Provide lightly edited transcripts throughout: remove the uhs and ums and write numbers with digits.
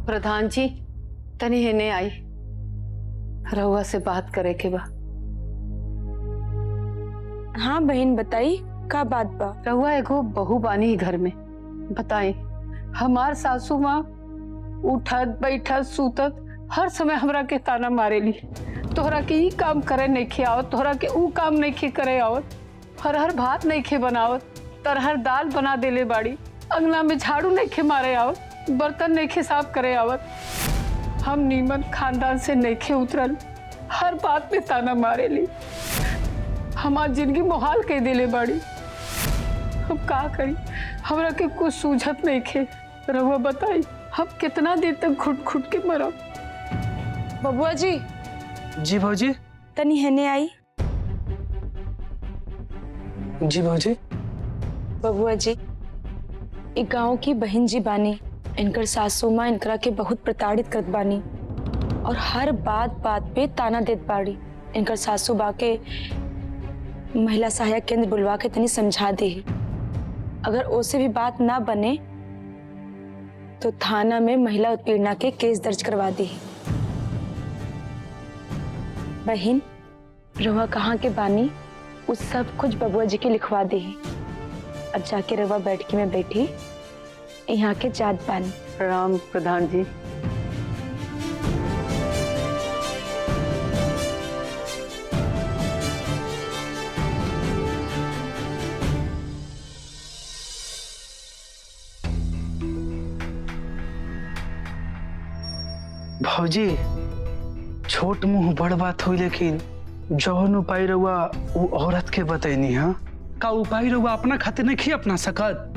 प्रधान जी तनी हेने आई, रहुआ से बात करे के बा। हाँ बहन बताई, का बात बा? रहुआ एगो बहू बानी घर में, बताई हमार सासू माँ उठत बैठत सूतत हर समय हमरा के ताना मारेली, तोहरा के ई काम करे नहीं खे आवत, तोहरा के ऊ काम नहीं खे करे आवत, हर भात नहीं खे बनावत, तरहर दाल बना देले बाड़ी, अंगना में झाड़ू नहीं खे मारे आवत, बर्तन नहीं खे साफ करे आवत। हम नीमन खानदान से नहीं खे उतरल, हर बात में ताना मारेली, हमार जिंदगी मुहाल कह दिले बाड़ी। हम का करी, हमरा के कुछ सूझत नहीं खे। रहुआ बताई हम कितना देर तक घुट घुट के मरब। बबुआ जी। जी भौजी। तनी हेने आई। जी भौजी। बबुआ जी, एक गांव की बहन जी बानी, इनकर सासू माँ इनकरा के बहुत प्रताड़ित करत बानी और हर बात बात पे ताना देत बाड़ी। इनकर सासू बा के महिला सहायक केंद्र बुलवा के तनी समझा दे, अगर ओसे भी बात ना बने तो थाना में महिला उत्पीड़ना के केस दर्ज करवा दी। बहन रवा कहाँ के बानी उस सब कुछ बबुआ जी के लिखवा दे। अब जाके रवा बैठकी में बैठी यहाँ के जात बानी। प्रणाम प्रधान जी। भौजी छोट मुंह बड़ बात हुई, लेकिन जौन उपाय रहुआ वो औरत के बतैनी है, का उपाय रहुआ अपना खातिर नहीं खी अपना सकत?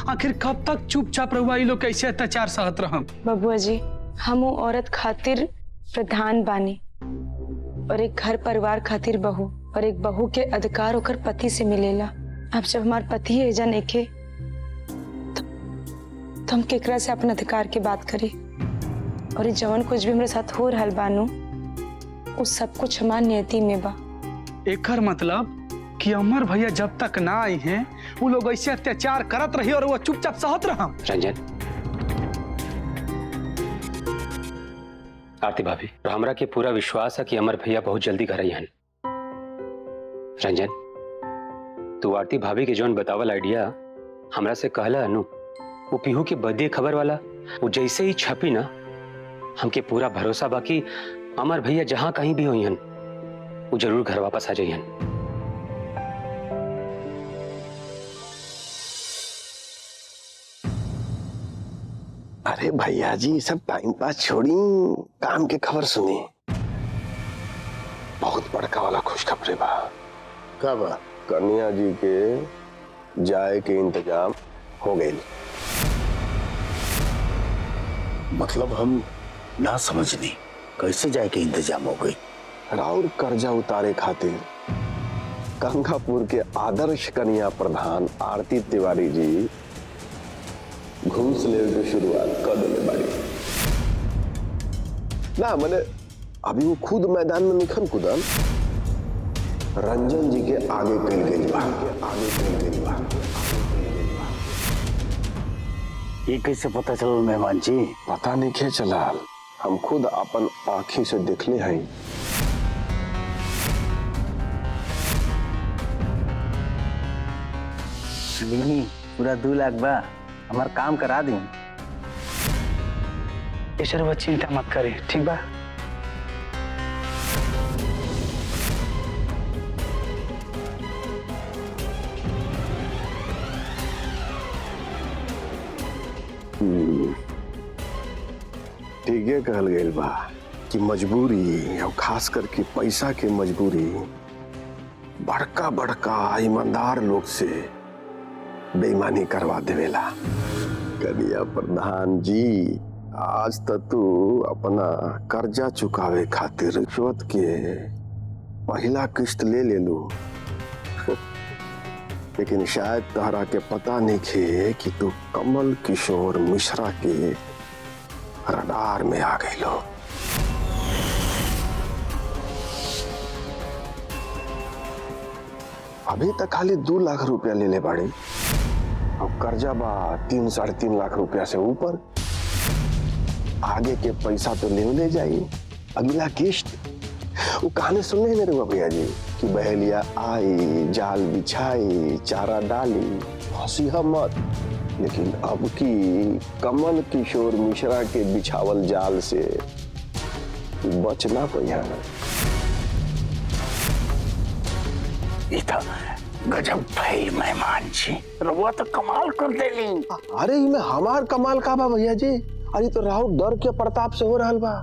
आखिर कब तक चुपचाप रहुआ ये लोग कैसे अत्याचार सहत रहम? बबुआ जी हम वो औरत खातिर प्रधान बानी और एक घर परिवार खातिर बहू, और एक बहू के अधिकार होकर पति से मिलेला। अब जब हमार पति एजा नेके तो हम केकरा से अपने अधिकार की बात करी, और ये जवन कुछ भी मेरे साथ हो रहल बानू उस सब कुछ हमार नियति में बा। एकर मतलब कि अमर भैया जब तक ना आई हैं वो लोग ऐसे अत्याचार करत रही और वो चुपचाप सहत रहा। रंजन, आरती भाभी, हमरा के पूरा विश्वास है कि अमर भैया बहुत जल्दी घर आई हैं। रंजन, तू आरती भाभी के जौन बतावल आइडिया हमरा से कहला अनु, वो पीहू के बर्थडे खबर वाला, वो जैसे ही छपी ना, हमके पूरा भरोसा बाकी अमर भैया जहां कहीं भी हुई हन वो जरूर घर वापस आ जाइहन। अरे भैया जी सब टाइम पास छोड़ी, काम के खबर सुनी। बहुत बड़का वाला खुशखबरी बा। कब? कन्या जी के जाए के इंतजाम हो गए। मतलब हम ना समझनी, कैसे जाए के इंतजाम हो गई? राउर कर्जा उतारे खातिर गंगापुर के आदर्श कन्या प्रधान आरती तिवारी जी घूस ले की शुरुआत कर देने बाड़ी ना। मैंने अभी वो खुद मैदान में निखन कुदन रंजन जी के आगे कल गई बा। ये कैसे पता चलो मेहमान जी? पता नहीं क्या चला, हम खुद अपन आँखी से देखले हैं। लीनी पूरा 2 लाख बा, हमार काम करा दी। ऐसा चिंता मत करे, ठीक बा? ठीक है कहल गई बा कि मजबूरी और खास करके पैसा के मजबूरी बड़का बड़का ईमानदार लोग से बेईमानी करवा देवेला। कन्या प्रधान जी, आज तक तू अपना कर्जा चुकावे खातिर रिश्वत के पहला किस्त ले लू, लेकिन शायद तहरा के पता नहीं खे कि तू कमल किशोर मिश्रा के रडार में आ गई लो। अभी तक खाली 2 लाख रुपया ले ले बाड़ी, अब कर्जा बा 3-3.5 लाख रुपया से ऊपर। आगे के पैसा तो ले जाई, अगला किस्त वो कहानी सुनने मेरे भैया जी कि बहेलिया आई, जाल बिछाई, चारा डाली, हंसी मत। लेकिन अब की कमल किशोर मिश्रा के बिछावल जाल से बचना पैया। गजब भाई मेहमान जी, रउआ तो कमाल कर देली। अरे इमे हमार कमाल का बा भैया जी, अरे तो राहुल डर के प्रताप से हो रहल बा।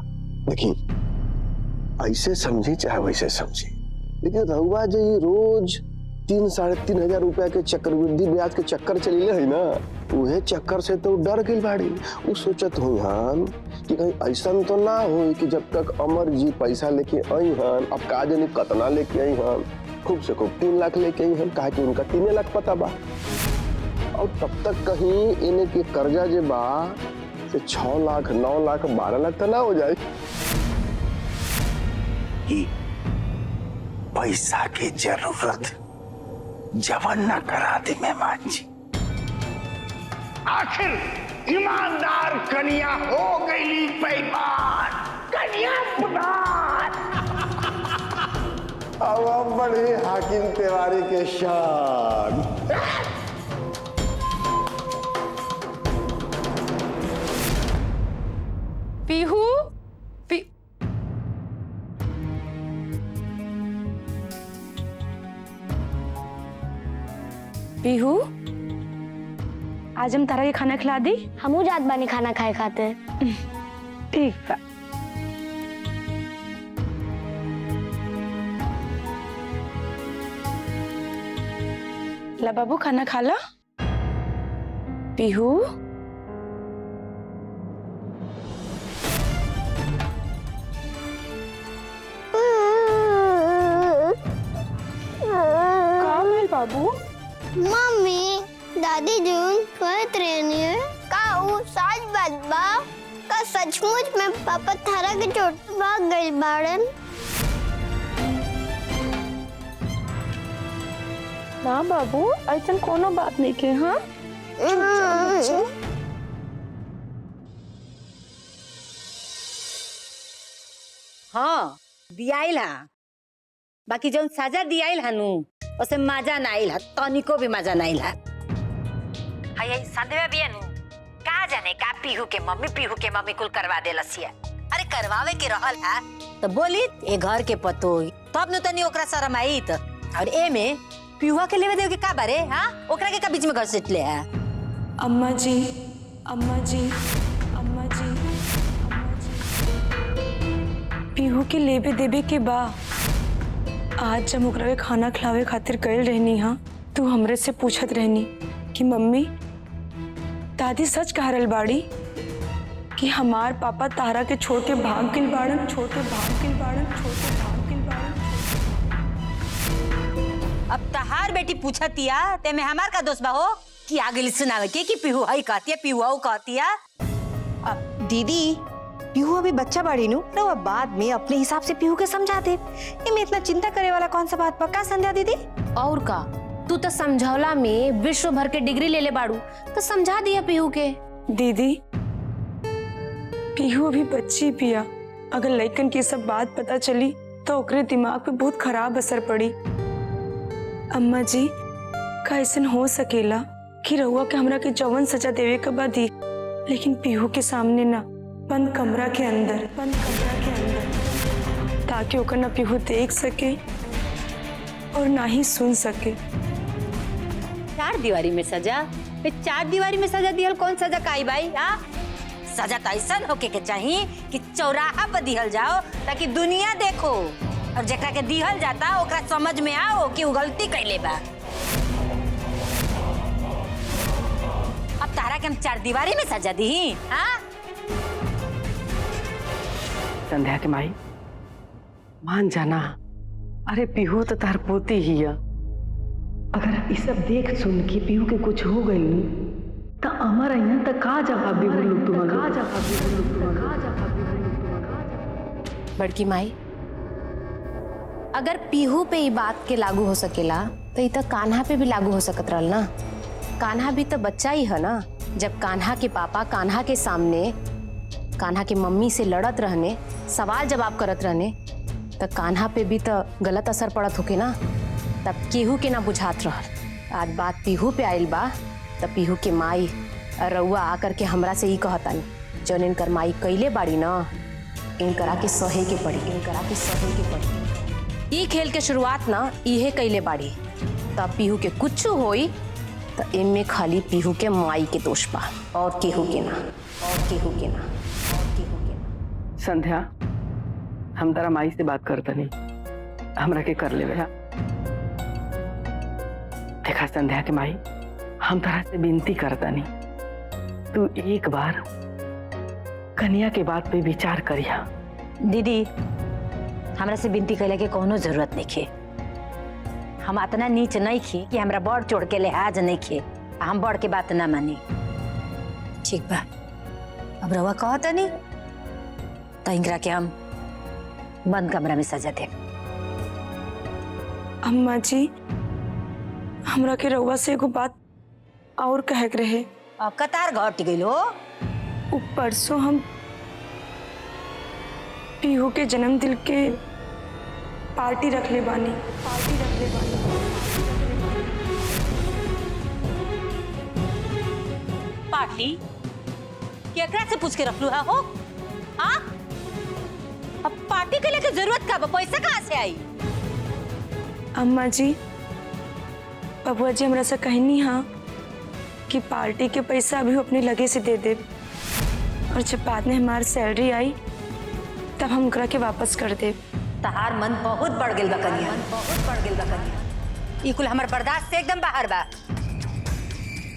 देखी ऐसे समझी चाहे वैसे समझी, लेकिन रहुआ जी रोज 3-3.5 हजार रुपया के चक्रवृद्धि ब्याज के चक्कर चलीले है ना, उहे चक्कर से तो डर गई बाड़ी। वो सोचत हुई हन कि कहीं ऐसा तो ना हो कि जब तक अमर जी पैसा लेके आई हन, अब का जानी कतना लेके आई हन, खूब से खूब 3 लाख लेके आई हन, कहा कि उनका 3 लाख पता बा, और तब तक कहीं इन्हें के कर्जा जे बा से 6 लाख 9 लाख 12 लाख तो ना हो जाए। पैसा की जरूरत जवन न करा दी मेहमान जी। आखिर ईमानदार कन्या हो गई बेईमान, कन्या पुनार। अब बड़े हाकिम तिवारी के शान। पीहू पीहू, आज हम तारा के खाना खिला दी। हमू जात बानी खाना खाए खातिर। ठीक बा। ला बाबू खाना खा ला। पीहू, का भेल बाबू? मम्मी दादी जून कहत रहनी है का ऊ सच बात बा का सचमुच में पापा थारा के चोट भाग गइल बाड़न? ना बाबू, ऐसा कोनो बात नहीं के। हाँ हाँ दियाइल हा, बाकी जौन सजा दियाइल हनु उसे मजा ना आइल हा, तनिको भी मजा ना आइल हा। हाय संदेवा भी नु का जाने का पीहू के मम्मी कुल करवा दे लसिया। अरे करवावे के रहल हा तो बोली ए घर के पतो तब न तनी ओकरा शरम आई त। और ए में पीहुआ के लेवे देव के का बारे? हाँ ओकरा के का बीच में घर से ले है? अम्मा जी, अम्मा जी, अम्मा जी, अम्मा जी, पीहू के लेबे देबे के बा। आज जब ओकरा के खाना खिलावे खातिर गइल रहनी, हाँ तू हमरे से पूछत रहनी कि मम्मी दादी सच कह रहल बाड़ी कि हमार पापा तारा के छोड़ के भाग गइल बाड़न, छोड़ के भाग गइल बाड़न, छोड़ के भाग गइल बाड़न। अब तहार बेटी पूछतिया ते में हमार का दोस्त बा हो कि आगे सुनावे के कि पीहू हई कहतिया पीहुआ कहतिया। अब दीदी पीहू अभी बच्चा बाड़ी नु तो अब बाद में अपने हिसाब से पीहू के समझा दे। इनमें इतना चिंता करे वाला कौन सा बात पक्का संध्या दीदी? और का तू तो समझौला में विश्व भर के डिग्री ले ले बाड़ू तो समझा दिया पीहू के। दीदी पीहू अभी बच्ची पिया, अगर लइकन की सब बात पता चली तो ओकरे दिमाग पे बहुत खराब असर पड़ी। अम्मा जी का ऐसा हो सकेला कि रहुआ के हमरा के जवन सजा देवे के बाद दी, लेकिन पीहू के सामने ना, बंद कमरा के अंदर, ताकि ओकर ना पीहू देख सके और ना ही सुन सके। 4 दीवारी में सजा? 4 दीवारी में सजा दिहल कौन सजा काई भाई? हाँ सजा तो ऐसा होके के चाहिए कि चौराहा पर दिहल जाओ ताकि दुनिया देखो और जेकरा के दिहल जाता ओकरा समझ में आओ कि वो गलती कैले बा। अब तारा के हम 4 दीवारी में सजा दी? हाँ संध्या के माई मान जाना, अरे पीहू तो तार पोती ही है। अगर ये सब देख सुन के पीहू के कुछ हो गई तो हमारा यहाँ तक का जवाब भी बोलू तुम्हारा? बड़की माई अगर पीहू पे ये बात के लागू हो सकेला तो ये तो कान्हा पे भी लागू हो सकत रहल ना। कान्हा भी तो बच्चा ही है ना। जब कान्हा के पापा कान्हा के सामने कान्हा के मम्मी से लड़त रहने, सवाल जवाब करत रहने, तो कान्हा पे भी तो गलत असर पड़त होके ना। तब केहू के ना बुझात रहल। आज बात पीहू पे आइल बा, तब पीहू के माई रउआ आकर के हमरा से ही कहतानी, जौन इनकर माई कैले बाड़ी ना, इनकरा के सहे के पड़ी, इनकरा के सहे के पड़ी। ई खेल के शुरुआत ना इहे कैले बाड़ी। तब पीहू के कुछ होई तो इनमें खाली पीहू के माई के दोष बा, और केहू के ना, और केहू के ना, और केहू के ना। संध्या, हम तारा माई से बात करता नहीं, हमरा के कर ले बेटा। देखा संध्या के माई, हम तारा से विनती करता नहीं, तू एक बार कन्या के बात पे विचार करिया। दीदी, हमरा से विनती कैला के कोनो जरूरत नहीं खे। हम इतना नीच नहीं खी कि हमरा बड़ चोड़ के लिहाज नहीं खे। हम बड़ के बात ना मानी। ठीक बा, अब रवा कहता नहीं तो इंकरा के हम बंद कमरा में सजा दे। अम्मा जी, हमरा के रउआ से एगो बात और कहे के रहे। अब कतार घट गई हो। परसों हम पीहू के जन्मदिन के पार्टी रखले बानी, पार्टी रखले बानी। पार्टी केकरा से पूछ के रख लू है हो? हाँ? अब पार्टी के लिए जरूरत का बा? पैसा कहाँ से आई? अम्मा जी, बबुआ जी हमरा से कहनी हाँ कि पार्टी के पैसा अभी अपने लगे से दे दे, और जब बाद में हमारी सैलरी आई तब हम करा के वापस कर दे। तहार मन बहुत बढ़ गेल बा कन्या, बहुत बढ़ गेल बा कन्या। ई कुल हमर बर्दाश्त से एकदम बाहर बा।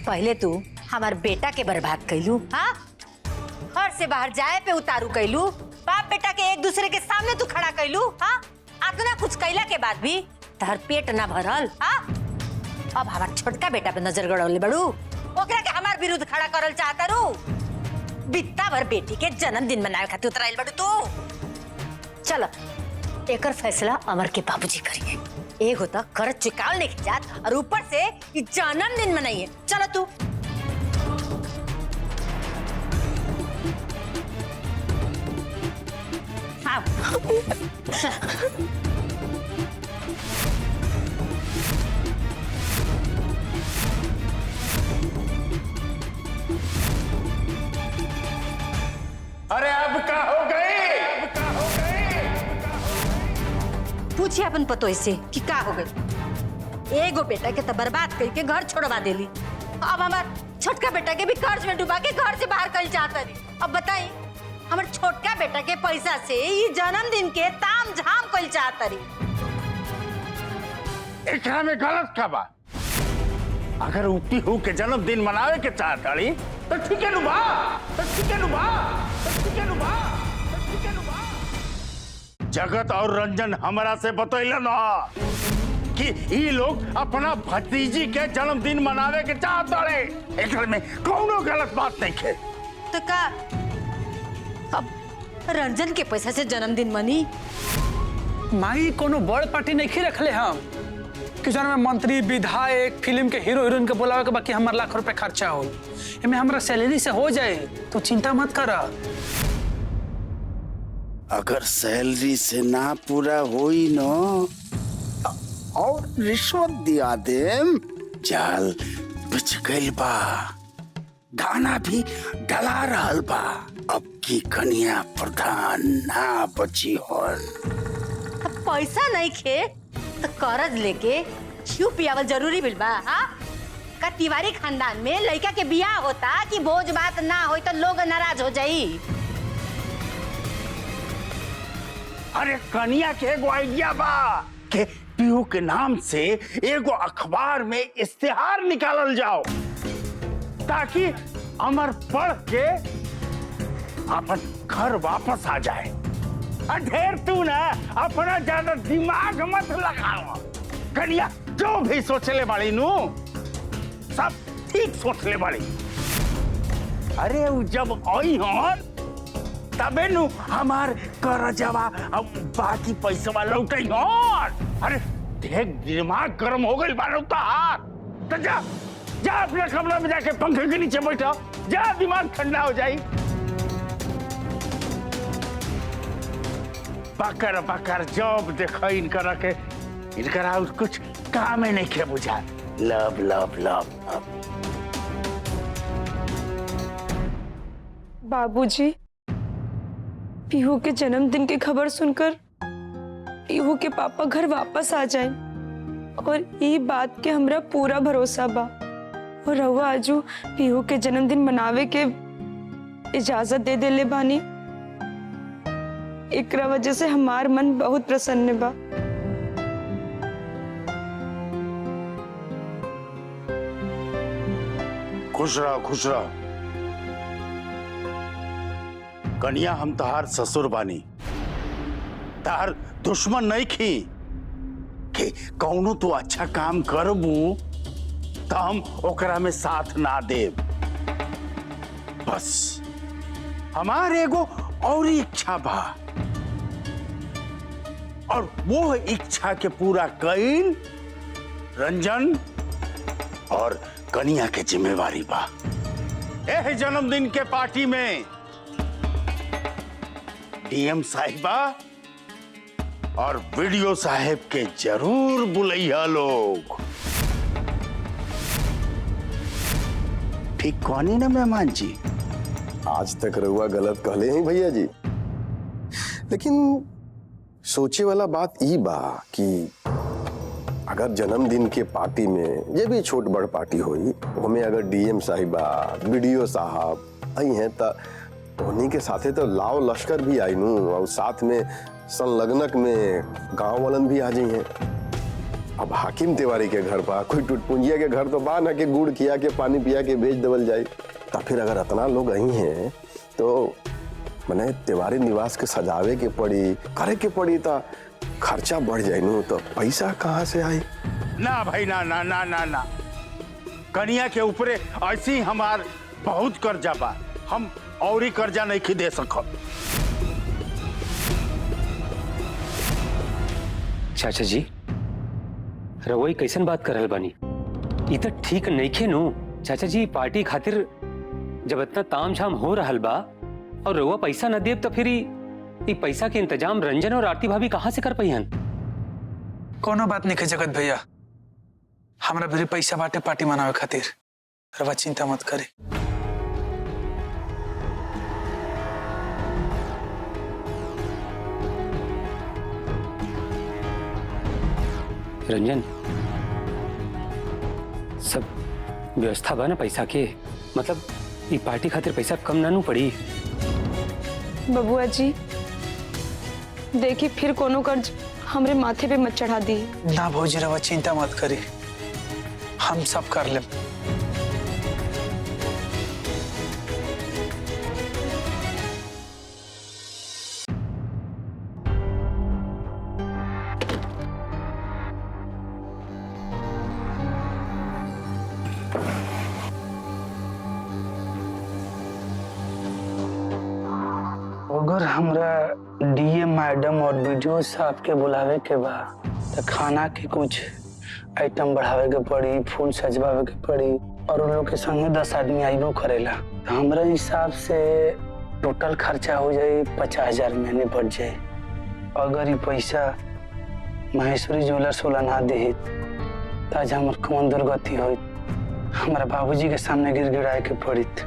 पहले तू हमार बेटा के बर्बाद कैलू, हाँ? घर से बाहर जाए पे उतारू कैलू, बाप बेटा के एक दूसरे के सामने तू खड़ा कैलू, हाँ? इतना कुछ कैला के बाद भी तहर पेट ना भरल, हाँ? अब हमार छोटका बेटा पे नजर गड़ौले बड़ू, ओकरा के हमार विरुद्ध खड़ा करल चाहता रू। बित्ता भर बेटी के जन्मदिन मनावे खातिर उतराइल बड़ू तू। चलो, एकर फैसला अमर के बाबूजी करिए। एक होता कर्ज चुकाल नहीं जात, और ऊपर से ये जन्मदिन मनाइए। चलो तू। हाँ। अरे अब का हो गई? पूछिए अपन पतो इससे कि का हो गई। एगो बेटा के तो बर्बाद करके घर छोड़वा देली, अब हमार छोटका बेटा के भी कर्ज में डुबा के घर से बाहर कर चाहता रही। अब बताई, हमारे छोटका बेटा के पैसा से ये जन्मदिन के ताम झाम कर चाहता रही। एकरा में गलत का बा? अगर उपी हो के जन्मदिन मनावे के चाहत रही तो ठीक है नुबा, तो ठीक है नुबा, तो ठीक है नुबा, तो ठीक है नुबा। जगत और रंजन हमरा से बतैलन ना कि ये लोग अपना भतीजी के जन्मदिन मनावे के चाहत रहे। एकरा में कोनो गलत बात नहीं है। तो का अब रंजन के पैसा से जन्मदिन मनी? माई कोनो बड़ पार्टी नहीं रखले हम कि जौन में मंत्री, विधायक, फिल्म के हीरो हीरोइन के बोलावे के बाकी हमार लाख रुपए खर्चा हो, एमे हमरा सैलरी से हो जाए, तो चिंता मत कर। अगर सैलरी से ना पूरा होई न और रिश्वत दिया देम, जाल बिछ गइल बा, दाना भी डला रहल बा। अब की कन्या प्रधान ना बची होल। अब पैसा नहीं खे तो कर्ज लेके क्यों पियावल जरूरी बिल बा? हाँ? का तिवारी खानदान में लड़का के बियाह होता कि भोज बात ना हो तो लोग नाराज हो जाई। अरे कन्या के एगो आइडिया बा के पीहू के नाम से एगो अखबार में इश्तेहार निकालल जाओ, ताकि अमर पढ़ के अपन घर वापस आ जाए। ढेर तू ना अपना ज्यादा दिमाग मत लगाओ। कन्या जो भी सोचले बाड़ी नू सब ठीक सोचले बाड़ी। अरे उ जब आई हन तबे नु हमार करजवा अब बाकी पैसा लौटे हन। अरे देख दिमाग गर्म हो गई बारो तार। तो जा जा अपने कमरे में जाके पंखे के नीचे बैठो, जा दिमाग ठंडा हो जाए। बकर बकर जॉब देखो इनकरा के, इनकरा और कुछ काम ही नहीं के बुझा। Love love love love. बाबूजी, पीहू के जन्मदिन की खबर सुनकर पीहू के पापा घर वापस आ जाए और ये बात के हमरा पूरा भरोसा बा। और रहुआ आजू पीहू के जन्मदिन मनावे के इजाजत दे देले बानी, एकरा वजह से हमार मन बहुत प्रसन्न बा। खुश रहो खुश रहो। कन्या हम तहार ससुर बानी, तहार दुश्मन नहीं खी कि कौनो तो अच्छा काम करबू तो हम ओकरा में साथ ना देब। बस हमार एगो और इच्छा बा और वो इच्छा के पूरा कईल रंजन और कन्या के जिम्मेवारी बा। एह जन्मदिन के पार्टी में डीएम साहिबा और वीडियो साहेब के जरूर बुलैया लोग। ठीक कौनी ना मेहमान जी? आज तक रहुआ गलत कहले हैं भैया जी, लेकिन सोचे वाला बात ई बा कि अगर जन्मदिन के पार्टी में जे भी छोट बड़ पार्टी हुई हमें अगर डीएम साहिबा वीडियो साहब आई हैं तो उन्हीं के साथे तो लाव लश्कर भी आई नू, और साथ में संलग्नक में गांव वालन भी आ जाई हैं। अब हाकिम तिवारी के घर बा, कोई टुटपुंजिया के घर तो बा ना कि गुड़ खिया के पानी पिया के बेच देवल जाए। तो फिर अगर इतना लोग आई हैं तो मने तिवारी निवास के सजावे के पड़ी, करे के पड़ी, तो खर्चा बढ़ जाए नू, तो पैसा कहाँ से आई? ना भाई ना ना ना ना ना, कन्या के ऊपरे ऐसी हमार बहुत कर्जा बा, हम और ही कर्जा नहीं खी दे सकब। चाचा जी, रवई कैसन बात कर रहल बानी? ई तो ठीक नहीं खे नु। चाचा जी, पार्टी खातिर जब इतना ताम झाम हो रहल बा और रउआ पैसा न देब तो फिर ई पैसा के इंतजाम रंजन और आरती भाभी कहाँ से कर पाईहन? कोनो बात नहीं जगत भैया, हमरा भी पैसा बाटे पार्टी मनावे खातिर, रवा चिंता मत करे। रंजन, सब व्यवस्था बा ना पैसा के? मतलब ये पार्टी खातिर पैसा कम ना नू पड़ी? बबुआ जी, देखिए फिर कोनो कर्ज हमरे माथे पे मत चढ़ा दी। ना भौजी, रवा चिंता मत करी, हम सब कर ले। अगर हमरा डीएम मैडम और वीडियो साहब के बुलावे के बा तो खाना के कुछ आइटम बढ़ावे के पड़ी, फूल सजवावे के पड़ी, और उन लोग के संगे 10 आदमी आइबो करेला। तो हमरा हिसाब से टोटल खर्चा हो जाए 50,000 में निपट जाए। अगर ये पैसा महेश्वरी ज्वेलर्स वाला ना दे तो आज हमार कौन दुर्गति हो, हमारा बाबूजी के सामने गिड़गिड़ाए के पड़ित।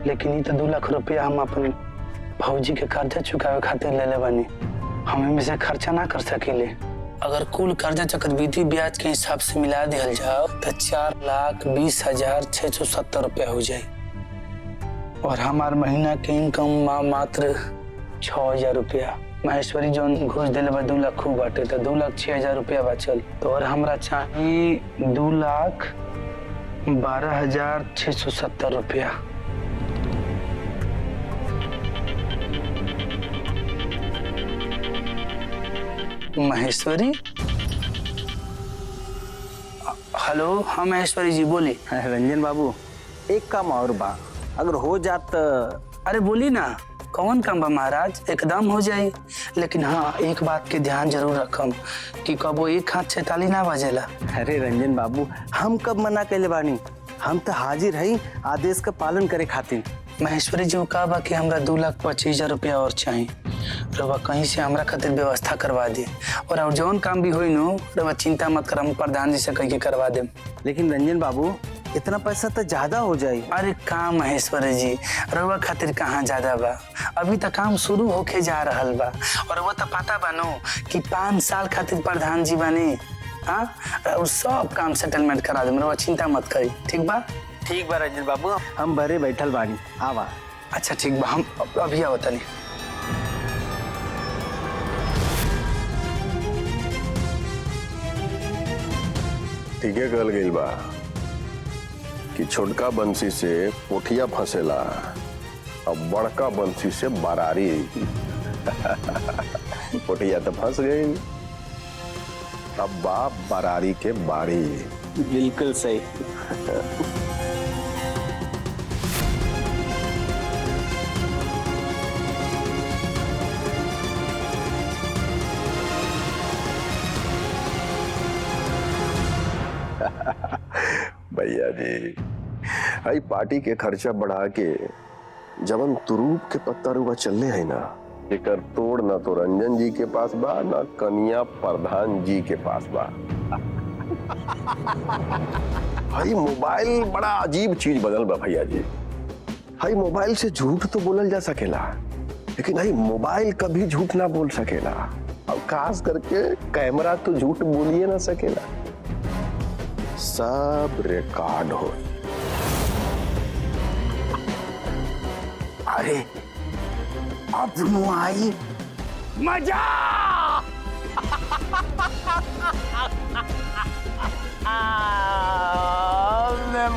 लेकिन ये तो 2 लाख रुपया हम अपन भौजी के कर्जा चुकावे खातिर ले ले बानी, हम में से खर्चा ना कर सकेले। अगर कुल कर्जा चक्रवृद्धि ब्याज के हिसाब से मिला दिया जाओ तो 4,20,670 रुपया हो जाए, और हमार महीना के इनकम मात्र 6,000 रुपया। महेश्वरी जो घुस दिले बा 2 लाख खूब बाटे, तो 2,06,000 रुपया बचल। तो और हमरा चाहिए 2,12,670 रुपया। महेश्वरी, हेलो, हाँ महेश्वरी जी बोली। रंजन बाबू, एक काम और बा, अगर हो जात। अरे बोली ना, कौन काम बा महाराज? एकदम हो जाए, लेकिन हाँ एक बात के ध्यान जरूर रखम कि कबो एक हाथ से ताली ना बजेला। अरे रंजन बाबू, हम कब मना कैले बानी? हम तो हाजिर हई आदेश का पालन करे खातिर। महेश्वरी जी कहा बा कि हमरा 2,25,000 रुपया और चाहिए। रवा कहीं से हमरा खातिर व्यवस्था करवा दे और जौन काम भी होई नो रवा चिंता मत कर, हम प्रधान जी से कह के करवा दे। लेकिन रंजन बाबू इतना पैसा तो ज्यादा हो जाए। अरे काम महेश्वरी जी रवा खातिर कहाँ ज्यादा बा, अभी तक काम शुरू होके जा रहल बा और वो तो पता बानो कि 5 साल खातिर प्रधान जी बने। हाँ और सब काम सेटलमेंट करा दे, रवा चिंता मत करी। ठीक बा? ठीक बा रंजन बाबू, हम भरे बैठल बानी। आवा। अच्छा ठीक बा, हम अभी आओ तनी। ठीक है कहल गई बा कि छोटका बंसी से पोठिया फंसेला और बड़का बंसी से बरारी। पोठिया तो फंस गई, अब बाप बरारी के बारी। बिल्कुल सही। भैया जी आई पार्टी के खर्चा बढ़ा के जब हम तुरूप के पत्ता रुआ चलने है ना, एकर तोड़ ना तो रंजन जी के पास बा ना कन्या प्रधान जी के पास बा। भाई मोबाइल बड़ा अजीब चीज बनल बा भैया जी। भाई मोबाइल से झूठ तो बोलल जा सकेला, लेकिन भाई मोबाइल कभी झूठ ना बोल सकेला, और खास करके कैमरा तो झूठ बोलिए ना सकेला। सब रिकॉर्ड हो। अरे अब आई मजा। मैं